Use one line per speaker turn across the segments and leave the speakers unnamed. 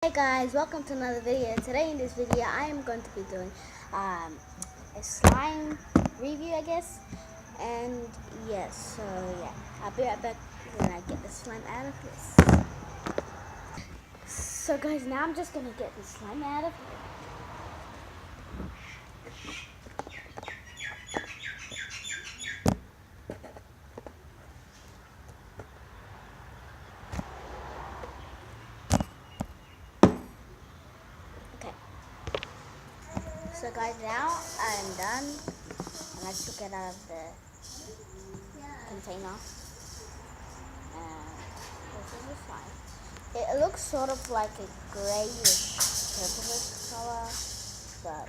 Hey guys, welcome to another video. Today in this video I am going to be doing a slime review, I guess. And yes, I'll be right back when I get the slime out of this. So guys, now I'm just gonna get the slime out of here. Okay. So guys, now I'm done, and I took it out of the container. And this is the slime. It looks sort of like a grayish purplish color, but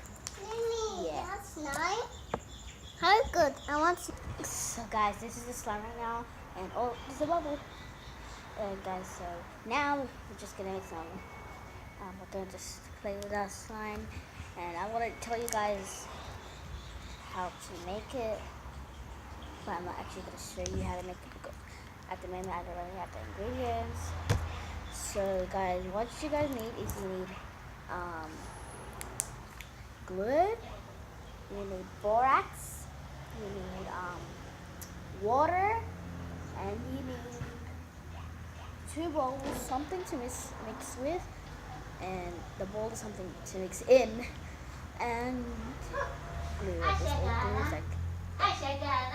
yeah.
That's nice. How good? I want to.
So guys, this is the slime right now, and oh, there's a bubble. Guys, so now we're just gonna make some. We're gonna just play with our slime, and I want to tell you guys how to make it, but I'm not actually gonna show you how to make it because at the moment I don't really have the ingredients. So guys, what you guys need is you need glue, you need borax, you need water, and you need 2 bowls, something to mix with, and the bowl is something to mix in, and glue. Glue is like,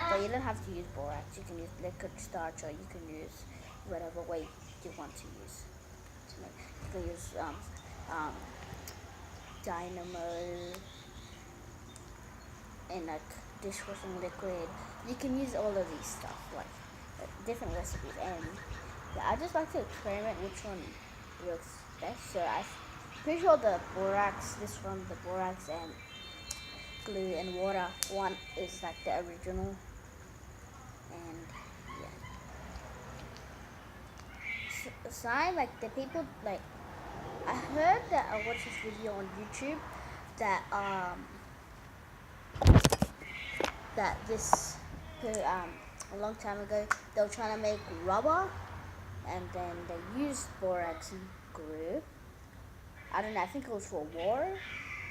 but you don't have to use borax. You can use liquid starch, or you can use whatever way you want to use to make. You can use dynamo and like dishwashing liquid. You can use all of these stuff, like different recipes. And yeah, I just like to experiment which one works best. So I'm pretty sure the borax, this one, the borax and glue and water one is like the original. And yeah, slime, like the people, like I heard that I watched this video on YouTube that this a long time ago they were trying to make rubber, and then they used borax and glue. I don't know, I think it was for war.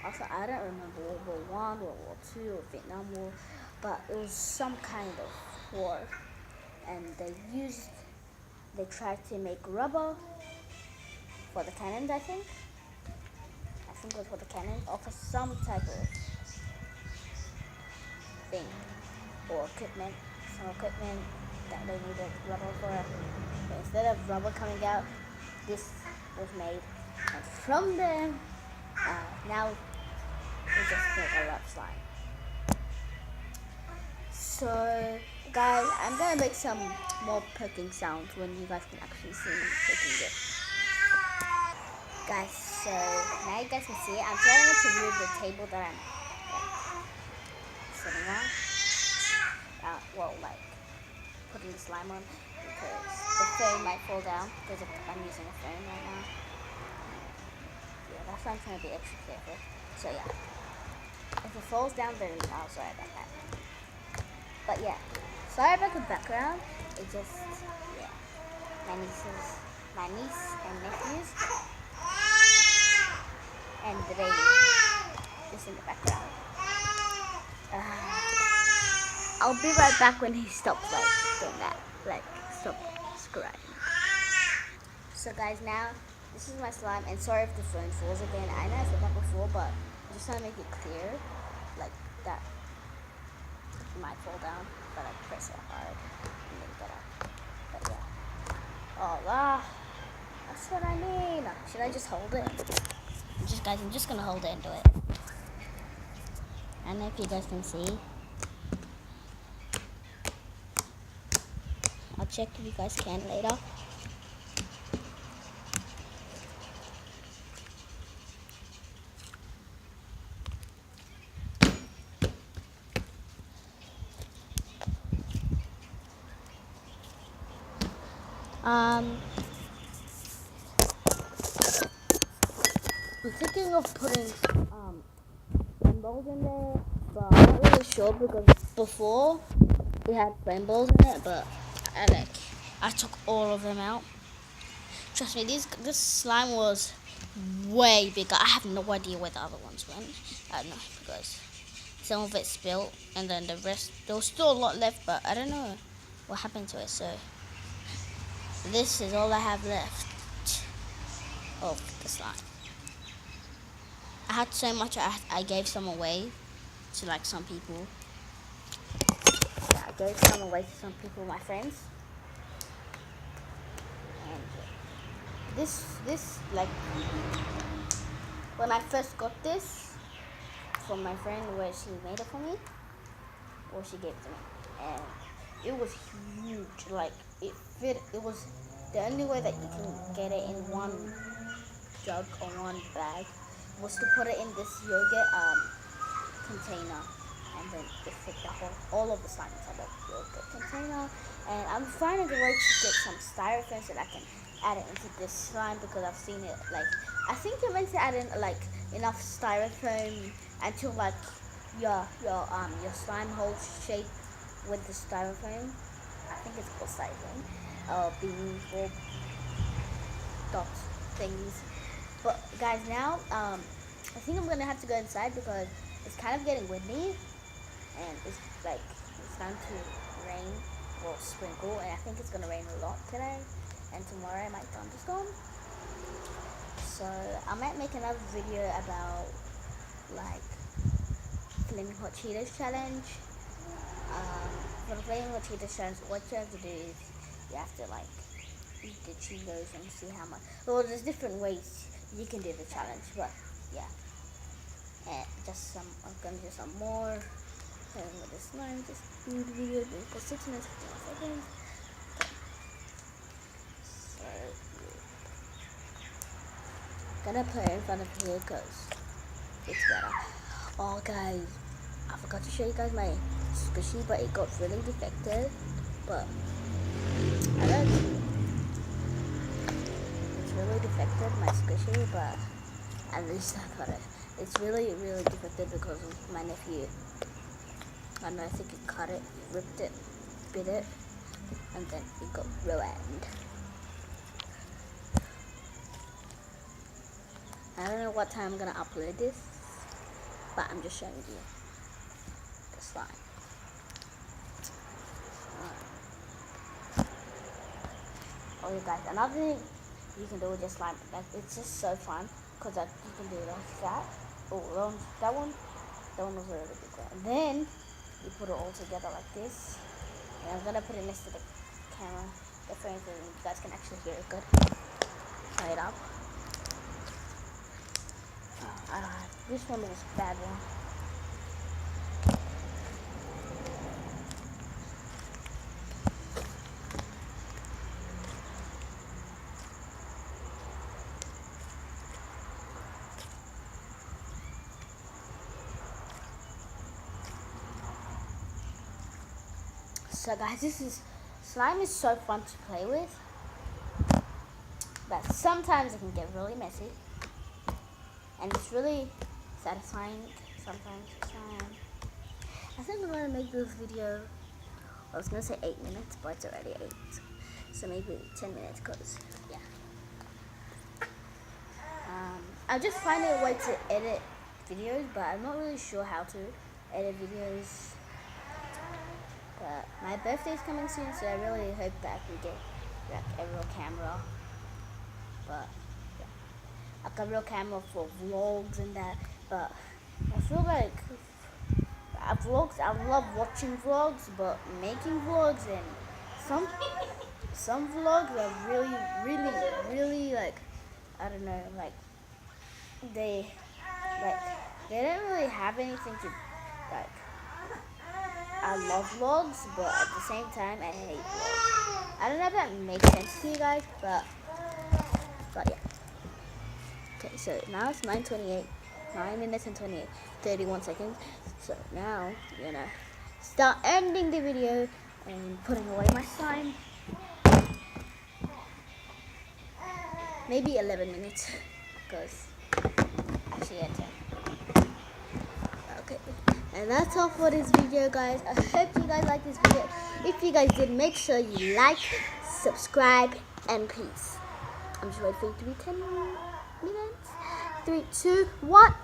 Also, I don't remember World War One, World War Two, or Vietnam War, but it was some kind of war, and they tried to make rubber for the cannons. I think it was for the cannons, or for some type of thing or equipment, some equipment that they needed rubber for. But instead of rubber coming out, this was made, and from there, now we just make a rock slime. So guys, I'm gonna make some more poking sounds when you guys can actually see me poking it. Guys, so now you guys can see it. I'm trying to move the table that I'm sitting on. Putting the slime on, because the phone might fall down because I'm using a phone right now. Yeah, that's why I'm trying to be extra careful. So yeah, if it falls down, then I'm sorry about that. But yeah, sorry about the background. It's just, yeah, my niece and nephews, and the baby is in the background. I'll be right back when he stops doing that, stop scratching. So guys, now this is my slime, and sorry if the phone falls again. I know I said that before, but I'm just trying to make it clear, like that it might fall down, but I press it hard and then get up. But yeah, oh that's what I mean. Should I just hold it? I'm just gonna hold it and do it. I don't know if you guys can see. I'll check if you guys can later. I'm thinking of putting rainbows in there, but I'm not really sure because before we had rainbows in it, but I took all of them out. Trust me, this slime was way bigger. I have no idea where the other ones went. I don't know, because some of it spilled, and then the rest, there was still a lot left, but I don't know what happened to it. So this is all I have left of the slime. I had so much, I gave some away to like some people. Yeah, I gave some away to some people, my friends. And this like, when I first got this from my friend, where she made it for me, or she gave it to me, and it was huge. Like it fit. It was the only way that you can get it in one jug or one bag was to put it in this yogurt container, and then it fit the all of the slime inside the yogurt container. And I'm finding a way to get some styrofoam so that I can add it into this slime, because I've seen it, like, I think you're meant to add in like enough styrofoam until like your slime holds shape with the styrofoam. I think it's called styrofoam. Being little dots thingies. But guys, now I think I'm gonna have to go inside because it's kind of getting windy, and it's time to rain or sprinkle, and I think it's gonna rain a lot today, and tomorrow it might thunderstorm. So I might make another video about like Flaming Hot Cheetos challenge. For the Flaming Hot Cheetos challenge, what you have to do is you have to like eat the Cheetos and see how much. Well, there's different ways you can do the challenge, but yeah. And just some, I'm gonna do some more playing with this slime. Just do the video for 6 minutes, 51 seconds. So gonna put it in front of here because it's better. Oh guys, I forgot to show you guys my squishy, but it got really defected. But I don't know. It's really defected, my squishy, but at least I got it. It's really defected because of my nephew. I don't know, I think he cut it, ripped it, bit it, and then it got ruined. I don't know what time I'm gonna upload this, but I'm just showing you the slime. Oh, you guys, another thing you can do with just slime, like, it's just so fun, because you can do it like that. Oh, that one was a really big one. And then you put it all together like this. And I'm gonna put it next to the camera, the frame, so you guys can actually hear it good. Try it up. This one was a bad one. So guys, slime is so fun to play with, but sometimes it can get really messy, and it's really satisfying sometimes. I think I'm gonna make this video, I was gonna say 8 minutes, but it's already 8, so maybe 10 minutes, cause yeah. I'll just find a way to edit videos, but I'm not really sure how to edit videos. But my birthday is coming soon, so I really hope that I can get like a real camera. But yeah, like a real camera for vlogs and that. But I feel like vlogs, I love watching vlogs, but making vlogs and some vlogs are really like, I don't know, like they don't really have anything to like. I love vlogs, but at the same time, I hate vlogs. I don't know if that makes sense to you guys, but yeah. Okay, so now it's 9:28, 9 minutes and 31 seconds. So now I'm gonna start ending the video and putting away my slime. Maybe 11 minutes, because actually at 10. Okay. And that's all for this video, guys. I hope you guys like this video. If you guys did, make sure you like, subscribe, and peace. I'm just waiting for it to be 10 minutes. 3, 2, 1.